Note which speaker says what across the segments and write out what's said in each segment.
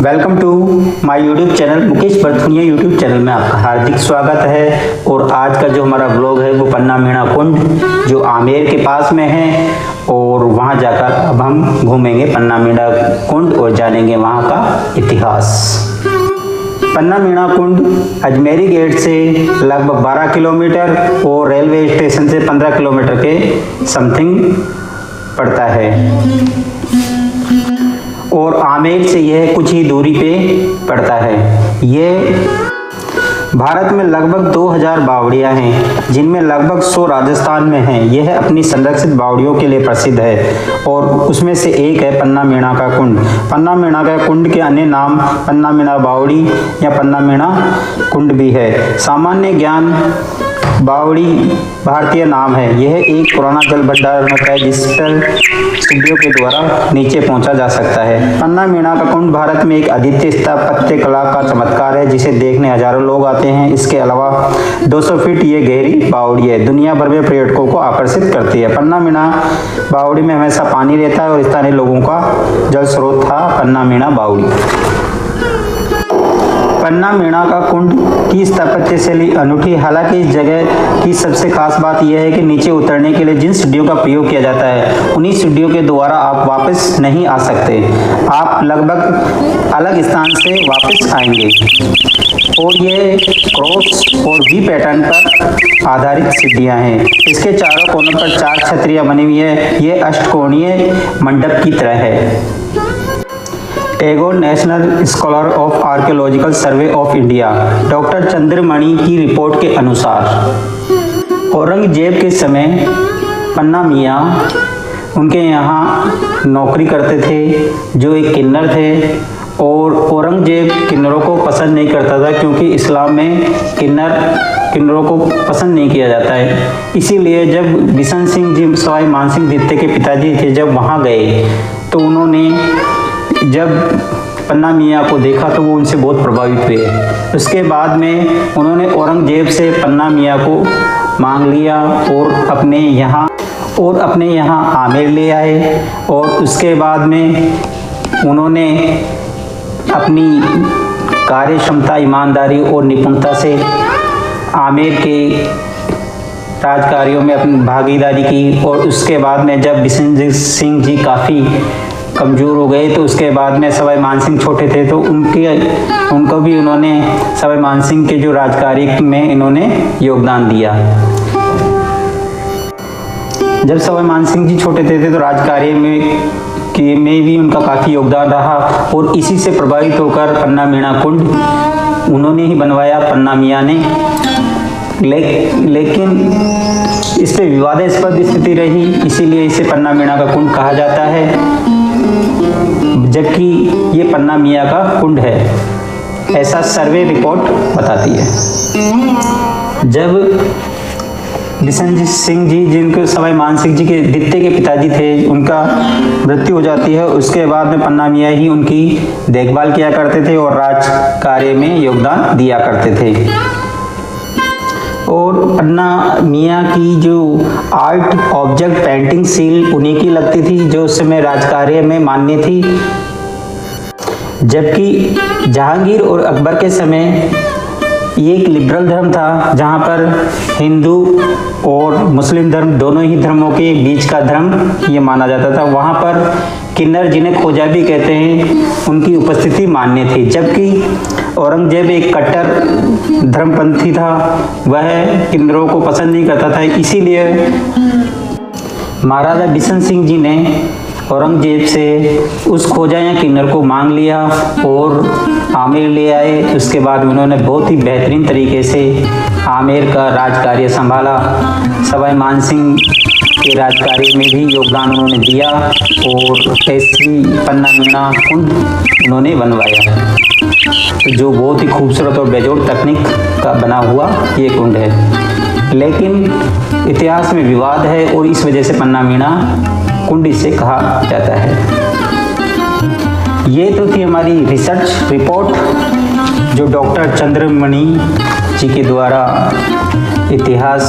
Speaker 1: Welcome to my YouTube channel Mukesh Barthuniya YouTube channel में आपका हार्दिक स्वागत है। और आज का जो हमारा ब्लॉग है वो पन्ना मीणा कुंड जो आमेर के पास में है, और वहाँ जाकर अब हम घूमेंगे पन्ना मीणा कुंड और जानेंगे वहाँ का इतिहास। पन्ना मीणा कुंड अजमेरी गेट से लगभग 12 किलोमीटर और रेलवे स्टेशन से 15 किलोमीटर के समथिंग पड़ता है, और आमेर से यह कुछ ही दूरी पे पड़ता है। ये भारत में लगभग 2000 बावड़ियाँ हैं, जिनमें लगभग 100 राजस्थान में हैं। यह अपनी संरक्षित बावड़ियों के लिए प्रसिद्ध है, और उसमें से एक है पन्ना मीणा का कुंड। पन्ना मीणा का कुंड के अन्य नाम पन्ना मीणा बावड़ी या पन्ना मीणा कुंड भी है। सामान्य ज्ञान बावड़ी भारतीय नाम है। यह एक पुराना जल भंडारण होता है जिस पर सीढ़ियों के द्वारा नीचे पहुंचा जा सकता है। पन्ना मीणा का कुंड भारत में एक अद्वितीय स्थापत्य कला का चमत्कार है, जिसे देखने हजारों लोग आते हैं। इसके अलावा 200 फीट ये गहरी बावड़ी है, दुनिया भर में पर्यटकों को आकर्षित करती है। पन्ना मीणा बावड़ी में हमेशा पानी रहता है, और स्थानीय लोगों का जल स्रोत था पन्ना मीणा बावड़ी। पन्ना मीणा का कुंड की स्थापत्य शैली अनूठी। हालांकि इस जगह की सबसे खास बात यह है कि नीचे उतरने के लिए जिन सीढ़ियों का प्रयोग किया जाता है, उन्हीं सीढ़ियों के द्वारा आप वापस नहीं आ सकते। आप लगभग अलग स्थान से वापस आएंगे। और ये क्रॉस और वी पैटर्न पर आधारित सीढ़ियाँ हैं। इसके चारों कोनों पर 4 छतरियाँ बनी हुई है। ये अष्टकोणीय मंडप की तरह है। Tagore national scholar of archaeological survey of India doctor Chandramani की रिपोर्ट के अनुसार औरंगजेब के समय पन्ना मियाँ उनके यहाँ नौकरी करते थे, जो एक किन्नर थे। और औरंगजेब किन्नरों को पसंद नहीं करता था, क्योंकि इस्लाम में किन्नरों को पसंद नहीं किया जाता है। इसीलिए जब बिशन सिंह जी सवाई मानसिंह द्वितीय के पिताजी थे, जब वहाँ गए तो उन्होंने जब पन्ना मियाँ को देखा तो वो उनसे बहुत प्रभावित हुए। उसके बाद में उन्होंने औरंगजेब से पन्ना मियाँ को मांग लिया और अपने यहाँ आमेर ले आए। और उसके बाद में उन्होंने अपनी कार्य क्षमता, ईमानदारी और निपुणता से आमेर के राजकार्यों में अपनी भागीदारी की। और उसके बाद में जब बिशन सिंह जी काफ़ी कमज़ोर हो गए, तो उसके बाद में सवाई मानसिंह छोटे थे, तो उनको भी उन्होंने सवाई मानसिंह के जो राजकार्य में इन्होंने योगदान दिया। जब सवाई मानसिंह जी छोटे थे तो राजकार्य में भी उनका काफ़ी योगदान रहा। और इसी से प्रभावित होकर पन्ना मीणा कुंड उन्होंने ही बनवाया, पन्ना मियाँ ने। लेकिन इस पे विवादास्पद स्थिति रही, इसीलिए इसे पन्ना मीणा का कुंड कहा जाता है, जबकि ये पन्ना मियाँ का कुंड है, ऐसा सर्वे रिपोर्ट बताती है। जब बिशन सिंह जी, जिनको सवाई मानसिंह जी के द्वितीय के पिताजी थे, उनका मृत्यु हो जाती है, उसके बाद में पन्ना मियाँ ही उनकी देखभाल किया करते थे और राज कार्य में योगदान दिया करते थे। और पन्ना मियाँ की जो आर्ट ऑब्जेक्ट पेंटिंग सील उन्हीं की लगती थी, जो उस समय राजकार्य में मान्य थी। जबकि जहांगीर और अकबर के समय ये एक लिबरल धर्म था, जहाँ पर हिंदू और मुस्लिम धर्म दोनों ही धर्मों के बीच का धर्म ये माना जाता था। वहाँ पर किन्नर, जिन्हें खोजा भी कहते हैं, उनकी उपस्थिति मान्य थी। जबकि औरंगजेब एक कट्टर धर्मपंथी था, वह किन्नरों को पसंद नहीं करता था। इसीलिए महाराजा बिशन सिंह जी ने औरंगजेब से उस खोजा या किन्नर को मांग लिया और आमेर ले आए। उसके बाद उन्होंने बहुत ही बेहतरीन तरीके से आमेर का राजकार्य संभाला। सवाई मानसिंह के राजकार्य में भी योगदान उन्होंने दिया, और ऐसी पन्ना मीणा कुंड उन्होंने बनवाया, जो बहुत ही खूबसूरत और बेजोड़ तकनीक का बना हुआ ये कुंड है। लेकिन इतिहास में विवाद है, और इस वजह से पन्ना मीणा कुंड इसे कहा जाता है। ये तो थी हमारी रिसर्च रिपोर्ट, जो डॉक्टर चंद्रमणि जी के द्वारा इतिहास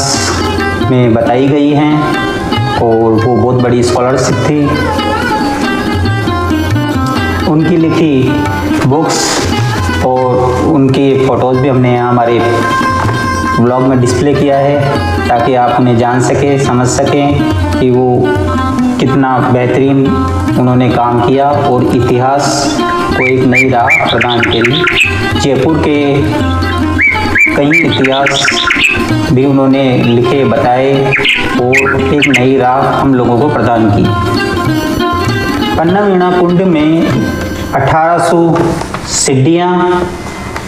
Speaker 1: में बताई गई हैं, और वो बहुत बड़ी स्कॉलरशिप थी। उनकी लिखी बुक्स और उनकी फ़ोटोज़ भी हमने यहाँ हमारे ब्लॉग में डिस्प्ले किया है, ताकि आप उन्हें जान सकें, समझ सकें कि वो कितना बेहतरीन उन्होंने काम किया और इतिहास को एक नई राह प्रदान करी। जयपुर के कई इतिहास भी उन्होंने लिखे, बताए और एक नई राह हम लोगों को प्रदान की। पन्ना मीणा कुंड में 1800 सीढ़ियाँ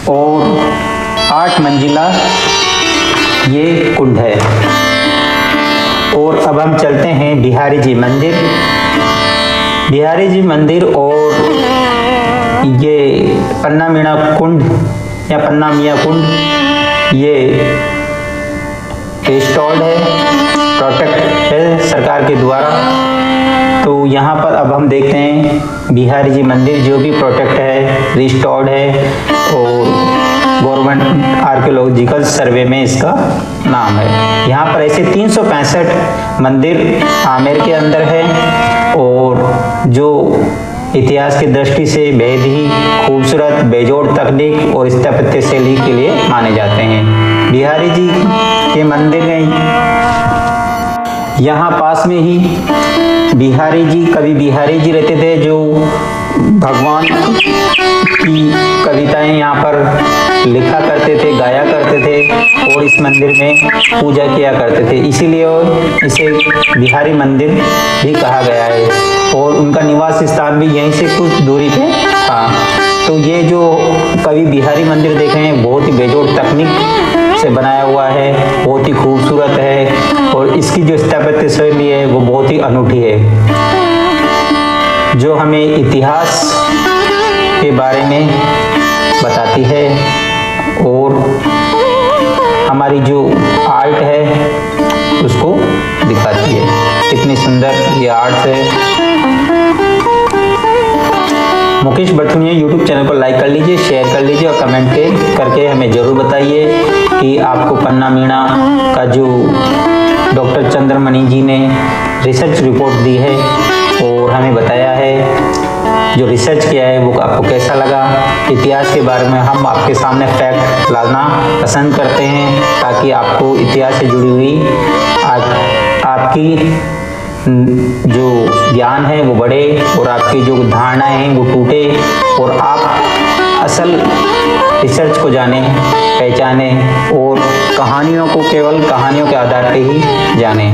Speaker 1: और 8 मंजिला ये कुंड है। और अब हम चलते हैं बिहारी जी मंदिर। बिहारी जी मंदिर और ये पन्ना मीणा कुंड या पन्ना मियाँ कुंड ये रिस्टोर्ड है, प्रोटेक्ट है सरकार के द्वारा। तो यहाँ पर अब हम देखते हैं बिहारी जी मंदिर, जो भी प्रोटेक्ट है, रिस्टोर्ड है और गवर्नमेंट आर्कियोलॉजिकल सर्वे में इसका नाम है। यहाँ पर ऐसे 365 मंदिर आमेर के अंदर है और जो इतिहास की दृष्टि से बेहद ही खूबसूरत बेजोड़ तकनीक और स्थापत्य शैली के लिए माने जाते हैं। बिहारी जी के मंदिर में यहाँ पास में ही बिहारी जी, कवि बिहारी जी रहते थे, जो भगवान की कविताएं यहाँ पर लिखा करते थे, गाया करते थे और इस मंदिर में पूजा किया करते थे, इसीलिए इसे बिहारी मंदिर भी कहा गया है। और उनका निवास स्थान भी यहीं से कुछ दूरी पे था। तो ये जो कवि बिहारी मंदिर देख रहे हैं, बहुत ही बेजोड़ तकनीक से बनाया हुआ है, बहुत ही खूबसूरत है और इसकी जो स्थापत्य शैली है वो बहुत ही अनूठी है, जो हमें इतिहास के बारे में बताती है और हमारी जो आर्ट है उसको दिखाती है। कितनी सुंदर ये आर्ट है। मुकेश बटुनिया यूट्यूब चैनल को लाइक कर लीजिए, शेयर कर लीजिए और कमेंट करके हमें ज़रूर बताइए कि आपको पन्ना मीणा का जो डॉक्टर चंद्रमणि जी ने रिसर्च रिपोर्ट दी है और हमें बताया है, जो रिसर्च किया है वो आपको कैसा लगा। इतिहास के बारे में हम आपके सामने फैक्ट लाना पसंद करते हैं, ताकि आपको इतिहास से जुड़ी हुई आपकी जो ज्ञान है वो बढ़े और आपकी जो धारणाएं हैं वो टूटे और आप असल रिसर्च को जाने, पहचाने और कहानियों को केवल कहानियों के आधार पे ही जाने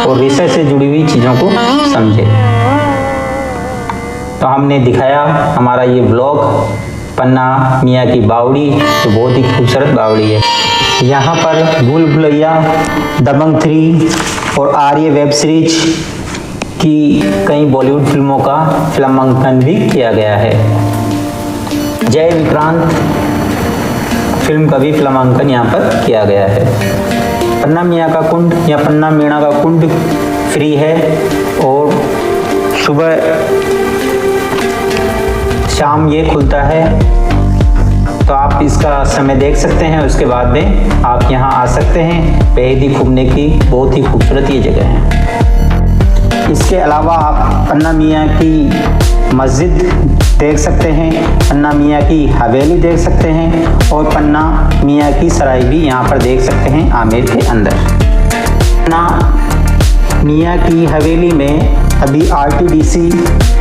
Speaker 1: और रिसर्च से जुड़ी हुई चीज़ों को समझे। तो हमने दिखाया हमारा ये व्लॉग पन्ना मियाँ की बावड़ी, जो बहुत ही खूबसूरत बावड़ी है। यहाँ पर भूल भुलैया, दबंग 3 और आर्य वेब सीरीज की कई बॉलीवुड फिल्मों का फिल्मांकन भी किया गया है। जय विक्रांत फिल्म का भी फिल्मांकन यहाँ पर किया गया है। पन्ना मियाँ का कुंड या पन्ना मीणा का कुंड फ्री है और सुबह शाम ये खुलता है, तो आप इसका समय देख सकते हैं। उसके बाद में आप यहाँ आ सकते हैं। बेहद ही घूमने की बहुत ही खूबसूरत ये जगह है। इसके अलावा आप पन्ना मियाँ की मस्जिद देख सकते हैं, पन्ना मियाँ की हवेली देख सकते हैं और पन्ना मियाँ की सराय भी यहाँ पर देख सकते हैं आमेर के अंदर। पन्ना मियाँ की हवेली में अभी RTDC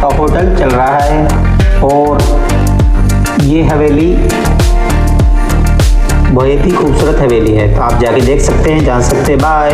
Speaker 1: का होटल चल रहा है और ये हवेली बहुत ही खूबसूरत हवेली है, तो आप जाके देख सकते हैं, जान सकते हैं। बाय।